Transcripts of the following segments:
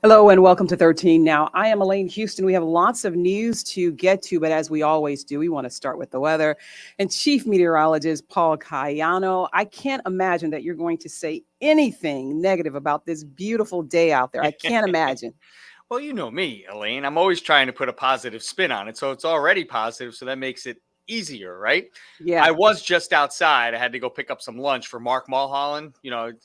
Hello and welcome to 13 Now. I am Elaine Houston. We have lots of news to get to, but as we always do, we want to start with the weather. And Chief Meteorologist Paul Cayano, I can't imagine that you're going to say anything negative about this beautiful day out there. I can't imagine. Well, you know me, Elaine. I'm always trying to put a positive spin on it. So it's already positive. So that makes it easier, right? Yeah. I was just outside. I had to go pick up some lunch for Mark Mulholland, because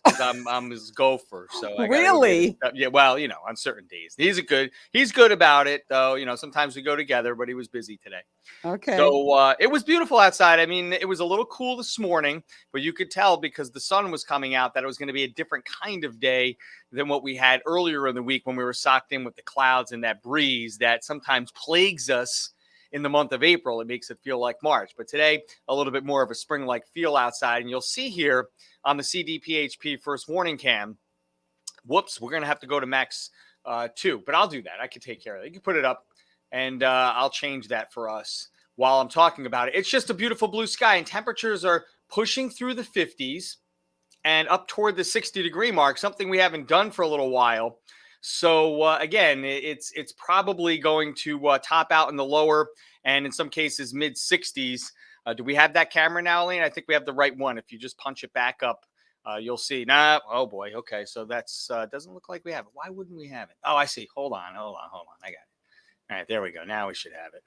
I'm his gopher. So I got to go get his Really? stuff. Yeah, well, on certain days. He's good about it, though. Sometimes we go together, but he was busy today. Okay. So it was beautiful outside. I mean, it was a little cool this morning, but you could tell because the sun was coming out that it was going to be a different kind of day than what we had earlier in the week when we were socked in with the clouds and that breeze that sometimes plagues us in the month of April. It makes it feel like March. But today, a little bit more of a spring-like feel outside. And you'll see here on the CDPHP first warning cam, whoops, we're going to have to go to max 2. But I'll do that. I can take care of it. You can put it up, and I'll change that for us while I'm talking about it. It's just a beautiful blue sky, and temperatures are pushing through the 50s and up toward the 60-degree mark, something we haven't done for a little while. So again, it's probably going to top out in the lower and in some cases mid 60s. Do we have that camera now, Elaine? I think we have the right one. If you just punch it back up, you'll see. Nah, oh boy. Okay, so that's doesn't look like we have it. Why wouldn't we have it? Oh, I see. Hold on. I got it. All right, there we go. Now we should have it.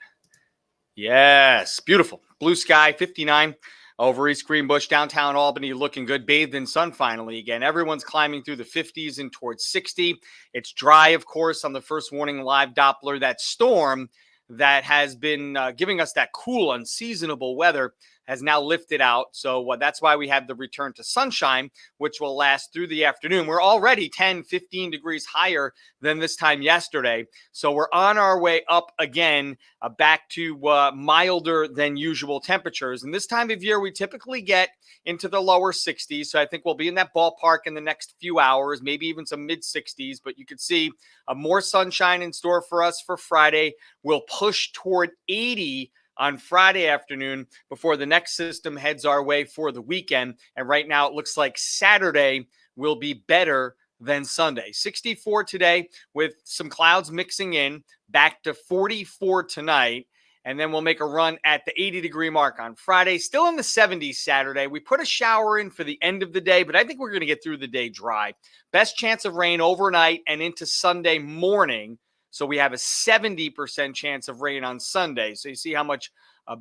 Yes, beautiful. Blue sky, 59 over East Greenbush, downtown Albany, looking good, bathed in sun finally again. Everyone's climbing through the 50s and towards 60. It's dry, of course, on the first warning live Doppler. That storm that has been giving us that cool, unseasonable weather has now lifted out. So that's why we have the return to sunshine, which will last through the afternoon. We're already 10, 15 degrees higher than this time yesterday. So we're on our way up again, back to milder than usual temperatures. And this time of year, we typically get into the lower 60s. So I think we'll be in that ballpark in the next few hours, maybe even some mid 60s. But you can see more sunshine in store for us for Friday. We'll push toward 80 on Friday afternoon before the next system heads our way for the weekend. And right now it looks like Saturday will be better than Sunday. 64 today with some clouds mixing in, back to 44 tonight. And then we'll make a run at the 80-degree mark on Friday. Still in the 70s Saturday. We put a shower in for the end of the day, but I think we're going to get through the day dry. Best chance of rain overnight and into Sunday morning. So we have a 70% chance of rain on Sunday. So you see how much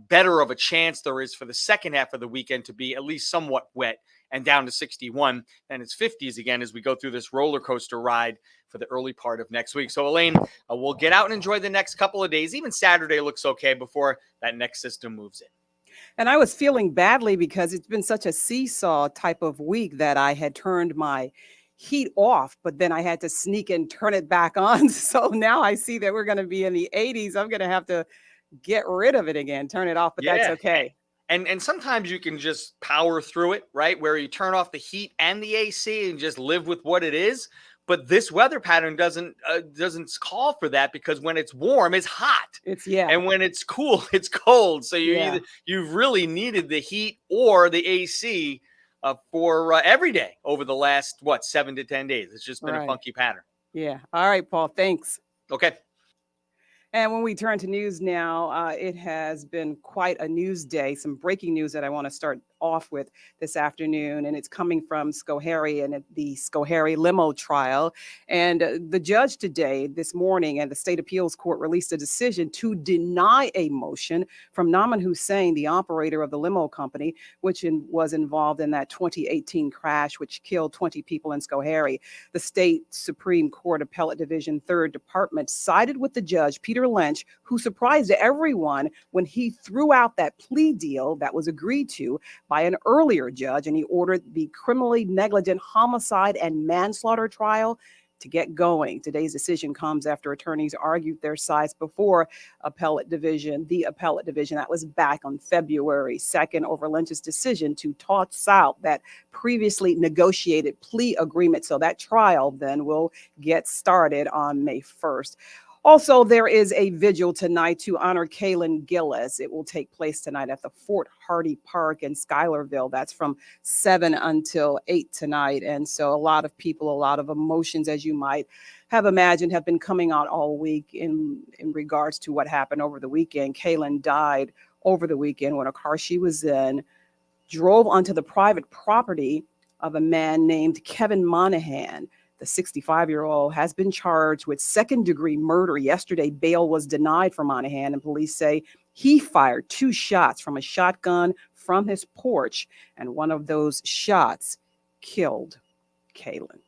better of a chance there is for the second half of the weekend to be at least somewhat wet and down to 61. And it's 50s again as we go through this roller coaster ride for the early part of next week. So, Elaine, we'll get out and enjoy the next couple of days. Even Saturday looks okay before that next system moves in. And I was feeling badly because it's been such a seesaw type of week that I had turned my heat off, but then I had to sneak and turn it back on. So now I see that we're going to be in the 80s. I'm going to have to get rid of it again, turn it off, but that's Yeah. okay. And sometimes you can just power through it, right? Where you turn off the heat and the AC and just live with what it is. But this weather pattern doesn't call for that because when it's warm, it's hot. Yeah. And when it's cool, it's cold. So Yeah. you've really needed the heat or the AC for every day over the last 7 to 10 days. It's just been a funky pattern. Yeah. All right, Paul. Thanks. Okay. And when we turn to news now, it has been quite a news day. Some breaking news that I want to start off with this afternoon, and it's coming from Schoharie and the Schoharie limo trial. And the judge today, this morning, and the state appeals court released a decision to deny a motion from Hussain, the operator of the limo company, which was involved in that 2018 crash, which killed 20 people in Schoharie. The state Supreme Court Appellate Division 3rd Department sided with the judge, Peter Lynch, who surprised everyone when he threw out that plea deal that was agreed to by an earlier judge, and he ordered the criminally negligent homicide and manslaughter trial to get going. Today's decision comes after attorneys argued their sides before the appellate division. That was back on February 2nd over Lynch's decision to toss out that previously negotiated plea agreement. So that trial then will get started on May 1st. Also, there is a vigil tonight to honor Kaylin Gillis. It will take place tonight at the Fort Hardy Park in Schuylerville. That's from 7 until 8 tonight. And so a lot of people, a lot of emotions, as you might have imagined, have been coming out all week in regards to what happened over the weekend. Kaylin died over the weekend when a car she was in drove onto the private property of a man named Kevin Monahan. The 65-year-old has been charged with second-degree murder. Yesterday, bail was denied for Monahan, and police say he fired 2 shots from a shotgun from his porch, and one of those shots killed Kaylin.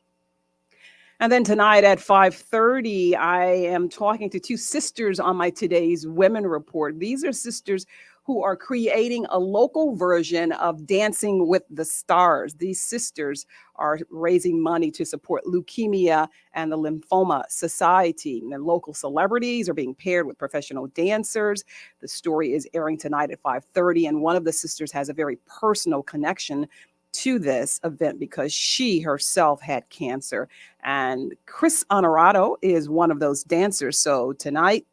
And then tonight at 5:30, I am talking to 2 sisters on my Today's Women Report. These are sisters who are creating a local version of Dancing with the Stars. These sisters are raising money to support leukemia and the Lymphoma Society. And local celebrities are being paired with professional dancers. The story is airing tonight at 5:30, and one of the sisters has a very personal connection to this event because she herself had cancer. And Chris Honorato is one of those dancers. So tonight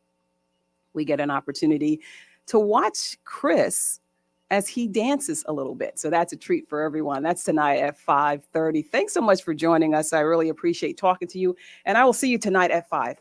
we get an opportunity to watch Chris as he dances a little bit. So that's a treat for everyone. That's tonight at 5:30. Thanks so much for joining us. I really appreciate talking to you. And I will see you tonight at 5.